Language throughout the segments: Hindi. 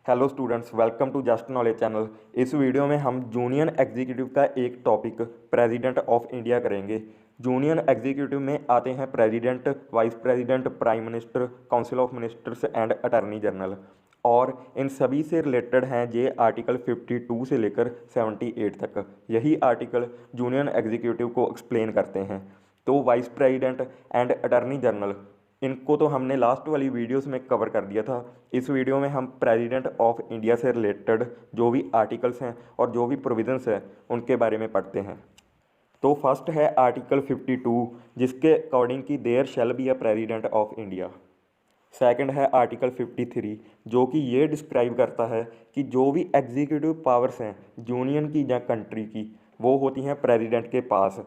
Hello students, welcome to just knowledge channel. इस वीडियो में हम जूनियर एग्जीक्यूटिव का एक टॉपिक प्रेसिडेंट ऑफ इंडिया करेंगे। जूनियर एग्जीक्यूटिव में आते हैं president, vice president, prime minister, council of ministers and attorney general. और इन सभी से रिलेटेड हैं ये आर्टिकल 52 से लेकर 78 तक। यही आर्टिकल जूनियर एग्जीक्यूटिव को एक्सप्लेन करते हैं। तो vice president and attorney general, इनको तो हमने लास्ट वाली वीडियोस में कवर कर दिया था। इस वीडियो में हम प्रेसिडेंट ऑफ इंडिया से रिलेटेड जो भी आर्टिकल्स हैं और जो भी प्रोविजंस हैं उनके बारे में पढ़ते हैं। तो फर्स्ट है आर्टिकल 52, जिसके अकॉर्डिंग कि there shall be a president of India. Second है आर्टिकल 53, जो कि ये डिस्क्राइब करता है कि जो भी एग्जीक्यूटिव पावर्स हैं यूनियन की या कंट्री की, वो होती हैं प्रेसिडेंट के पास।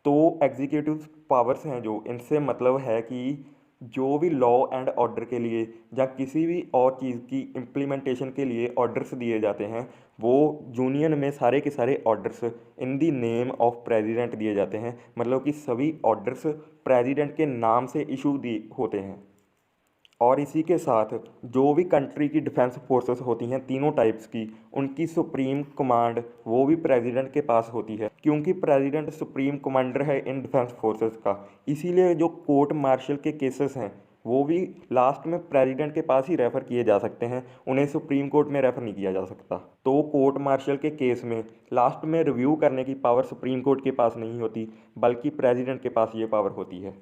तो एग्जीक्यूटिव पावर्स हैं जो, इनसे मतलब है कि जो भी लॉ एंड ऑर्डर के लिए या किसी भी और चीज़ की इम्प्लीमेंटेशन के लिए ऑर्डर्स दिए जाते हैं, वो यूनियन में सारे के सारे orders in the name of president दिए जाते हैं। मतलब कि सभी ऑर्डर्स प्रेसिडेंट के नाम से इशू दिए होते हैं। और इसी के साथ जो भी कंट्री की डिफेंस फोर्सेस होती हैं तीनों टाइप्स की, उनकी सुप्रीम कमांड वो भी प्रेसिडेंट के पास होती है, क्योंकि प्रेसिडेंट सुप्रीम कमांडर है इन डिफेंस फोर्सेस का। इसीलिए जो कोर्ट मार्शल के केसेस हैं वो भी लास्ट में प्रेसिडेंट के पास ही रेफ़र किए जा सकते हैं, उन्हें सुप्रीम कोर्ट में रेफ़र नहीं किया जा सकता। तो कोर्ट मार्शल के केस में लास्ट में रिव्यू करने की पावर सुप्रीम कोर्ट के पास नहीं होती, बल्कि प्रेसिडेंट के पास ये पावर होती है।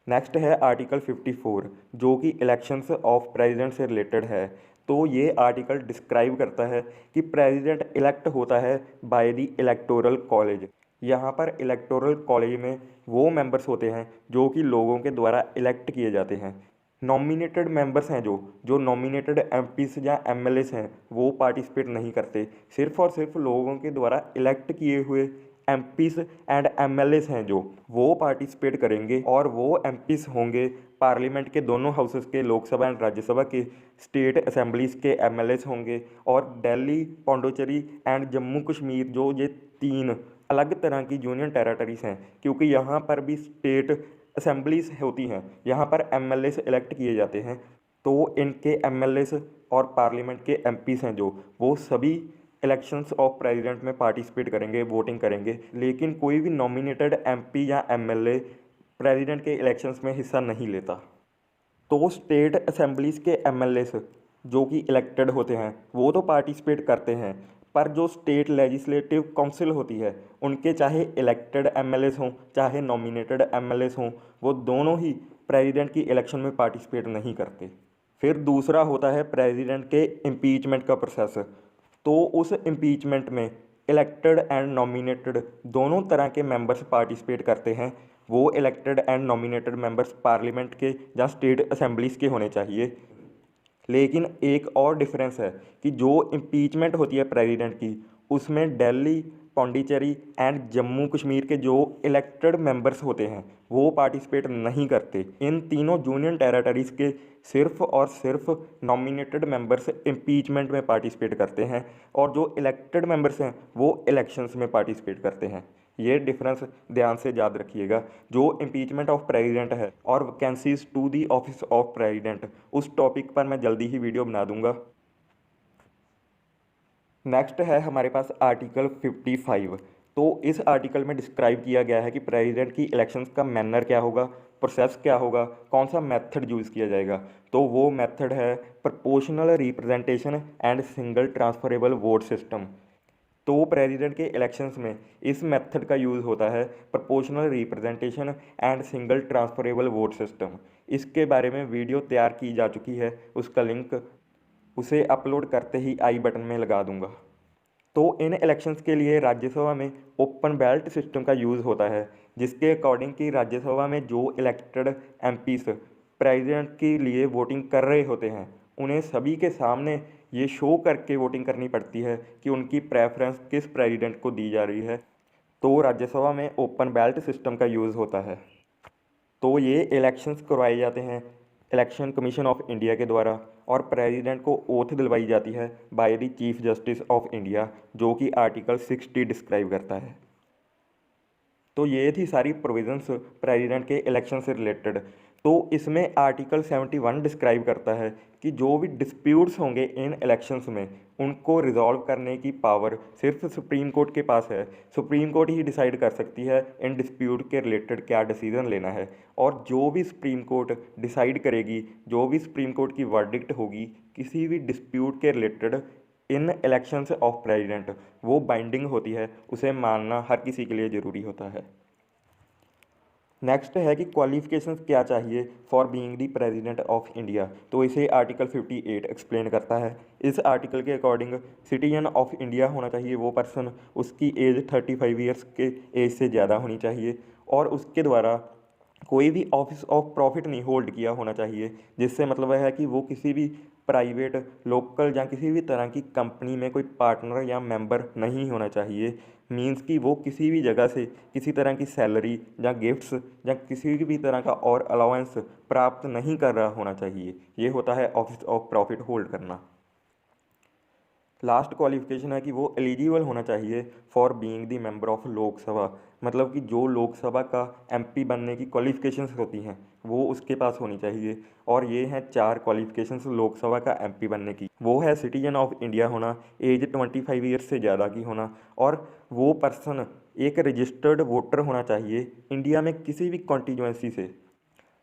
नेक्स्ट है आर्टिकल 54, जो कि इलेक्शंस ऑफ प्रेसिडेंट से रिलेटेड है। तो ये आर्टिकल डिस्क्राइब करता है कि प्रेसिडेंट इलेक्ट होता है बाय द इलेक्टोरल कॉलेज। यहाँ पर इलेक्टोरल कॉलेज में वो मेंबर्स होते हैं जो कि लोगों के द्वारा इलेक्ट किए जाते हैं। नॉमिनेटेड मेंबर्स हैं जो जो नॉमिनेटेड एमपीस या एमएलएस हैं, वो पार्टिसिपेट नहीं करते। सिर्फ और सिर्फ लोगों के द्वारा इलेक्ट किए हुए एमपीस एंड एमएलएस हैं जो, वो पार्टिसिपेट करेंगे। और वो एमपीस होंगे पार्लियामेंट के दोनों हाउसेस के, लोकसभा एंड राज्यसभा के, स्टेट असेंबलीज के एमएलएस होंगे। और दिल्ली, पौंडीचेरी एंड जम्मू कश्मीर, जो ये तीन अलग तरह की यूनियन टेरेटरीज हैं, क्योंकि यहाँ पर भी स्टेट असेंबलीज होती हैं, यहाँ पर एमएलएस इलेक्ट किए जाते हैं। तो इनके एमएलएस और पार्लियामेंट के एमपीस हैं जो, वो सभी इलेक्शंस ऑफ प्रेसिडेंट में पार्टिसिपेट करेंगे, वोटिंग करेंगे। लेकिन कोई भी नॉमिनेटेड एमपी या एमएलए प्रेसिडेंट के इलेक्शंस में हिस्सा नहीं लेता। तो स्टेट असेंबलीज के एमएलएस जो कि इलेक्टेड होते हैं वो तो पार्टिसिपेट करते हैं, पर जो स्टेट लेजिस्लेटिव काउंसिल होती है, उनके चाहे इलेक्टेड एमएलएस हों चाहे नॉमिनेटेड एमएलएस हों, वो दोनों ही प्रेसिडेंट की इलेक्शन में पार्टिसिपेट नहीं करते। फिर दूसरा होता है प्रेसिडेंट के इम्पीचमेंट का प्रोसेस। तो उस इम्पीचमेंट में इलेक्टेड एंड नॉमिनेटेड दोनों तरह के मेंबर्स पार्टिसिपेट करते हैं। वो elected and nominated members parliament के या स्टेट असेंबलीज के होने चाहिए। लेकिन एक और डिफरेंस है कि जो इम्पीचमेंट होती है प्रेसिडेंट की, उसमें दिल्ली, पौंडीचेरी एंड जम्मू कश्मीर के जो इलेक्टेड मेंबर्स होते हैं वो पार्टिसिपेट नहीं करते। इन तीनों यूनियन टेरेटरीज के सिर्फ और सिर्फ नॉमिनेटेड मेंबर्स इम्पीचमेंट में पार्टिसिपेट करते हैं, और जो इलेक्टेड मेंबर्स हैं वो इलेक्शंस में पार्टिसिपेट करते हैं। ये डिफरेंस ध्यान से याद रखिएगा। जो इम्पीचमेंट ऑफ प्रेसिडेंट है और vacancies to the office of president, उस टॉपिक पर मैं जल्दी ही वीडियो बना दूंगा। नेक्स्ट है हमारे पास आर्टिकल 55। तो इस आर्टिकल में डिस्क्राइब किया गया है कि प्रेसिडेंट की इलेक्शंस का मैनर क्या होगा, प्रोसेस क्या होगा, कौन सा मेथड यूज़ किया जाएगा। तो वो मेथड है proportional representation and single transferable vote system. तो प्रेसिडेंट के इलेक्शंस में इस मेथड का यूज़ होता है, proportional representation and single transferable vote system. इसके बारे में वीडियो तैयार की जा चुकी है, उसका लिंक उसे अपलोड करते ही आई बटन में लगा दूंगा। तो इन इलेक्शंस के लिए राज्यसभा में ओपन बैलेट सिस्टम का यूज़ होता है, जिसके अकॉर्डिंग कि राज्यसभा में जो इलेक्टेड एमपीस प्रेसिडेंट के लिए वोटिंग कर रहे होते हैं, उन्हें सभी के सामने ये शो करके वोटिंग करनी पड़ती है कि उनकी प्रेफरेंस किस प्रेसिडेंट को दी जा रही है। तो राज्यसभा में ओपन बैलेट सिस्टम का यूज़ होता है। तो ये इलेक्शंस करवाए जाते हैं इलेक्शन कमीशन ऑफ इंडिया के द्वारा, और प्रेसिडेंट को ओथ दिलवाई जाती है by the chief justice of India, जो कि आर्टिकल 60 डिस्क्राइब करता है। तो ये थी सारी प्रोविजंस प्रेसिडेंट के इलेक्शन से रिलेटेड। तो इसमें आर्टिकल 71 डिस्क्राइब करता है कि जो भी डिस्प्यूट्स होंगे इन इलेक्शंस में उनको रिजॉल्व करने की पावर सिर्फ सुप्रीम कोर्ट के पास है। सुप्रीम कोर्ट ही डिसाइड कर सकती है इन डिस्प्यूट के रिलेटेड क्या डिसीजन लेना है, और जो भी सुप्रीम कोर्ट डिसाइड करेगी, जो भी सुप्रीम कोर्ट की वर्डिक्ट होगी किसी भी डिस्प्यूट के related in elections of president, वो बाइंडिंग होती है, उसे मानना हर किसी के लिए ज़रूरी होता है। नेक्स्ट है कि क्वालिफिकेशंस क्या चाहिए for being the president of India, तो इसे आर्टिकल 58 एक्सप्लेन करता है। इस आर्टिकल के अकॉर्डिंग सिटीजन ऑफ इंडिया होना चाहिए वो पर्सन, उसकी एज 35 ईयर्स के एज से ज़्यादा होनी चाहिए, और उसके द्वारा कोई भी ऑफिस ऑफ प्रॉफिट नहीं होल्ड किया होना चाहिए, जिससे मतलब है कि वो किसी भी प्राइवेट, लोकल या किसी भी तरह की कंपनी में कोई पार्टनर या मेंबर नहीं होना चाहिए। मींस कि वो किसी भी जगह से किसी तरह की सैलरी या गिफ्ट्स या किसी भी तरह का और अलाउंस प्राप्त नहीं कर रहा होना चाहिए। ये होता है ऑफिस ऑफ प्रॉफिट होल्ड करना। लास्ट क्वालिफिकेशन है कि वो एलिजिबल होना चाहिए for being the member of Lok Sabha, मतलब कि जो लोकसभा का एमपी बनने की क्वालिफिकेशंस होती हैं वो उसके पास होनी चाहिए। और ये हैं 4 क्वालिफिकेशंस लोकसभा का एमपी बनने की। वो है सिटीजन ऑफ इंडिया होना, एज 25 ईयर्स से ज़्यादा की होना, और वो पर्सन एक रजिस्टर्ड वोटर होना चाहिए इंडिया में किसी भी कॉन्स्टिट्यूएंसी से।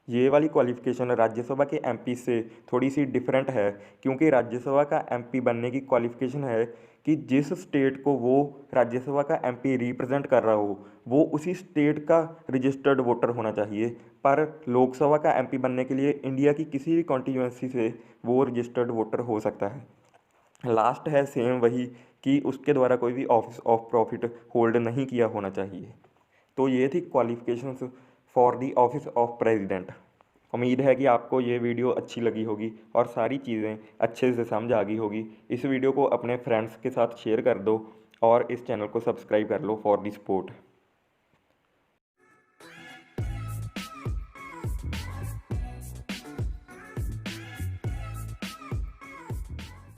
ये वाली क्वालिफ़िकेशन राज्यसभा के एमपी से थोड़ी सी डिफरेंट है, क्योंकि राज्यसभा का एमपी बनने की क्वालिफ़िकेशन है कि जिस स्टेट को वो राज्यसभा का एमपी रिप्रेजेंट कर रहा हो वो उसी स्टेट का रजिस्टर्ड वोटर होना चाहिए। पर लोकसभा का एमपी बनने के लिए इंडिया की किसी भी कॉन्स्टिट्यूएंसी से वो रजिस्टर्ड वोटर हो सकता है। लास्ट है सेम वही कि उसके द्वारा कोई भी ऑफिस ऑफ प्रॉफिट होल्ड नहीं किया होना चाहिए। तो ये थी qualifications for the office of president. उम्मीद है कि आपको ये वीडियो अच्छी लगी होगी और सारी चीज़ें अच्छे से समझ आ गई होगी। इस वीडियो को अपने फ्रेंड्स के साथ शेयर कर दो और इस चैनल को सब्सक्राइब कर लो फॉर दी सपोर्ट।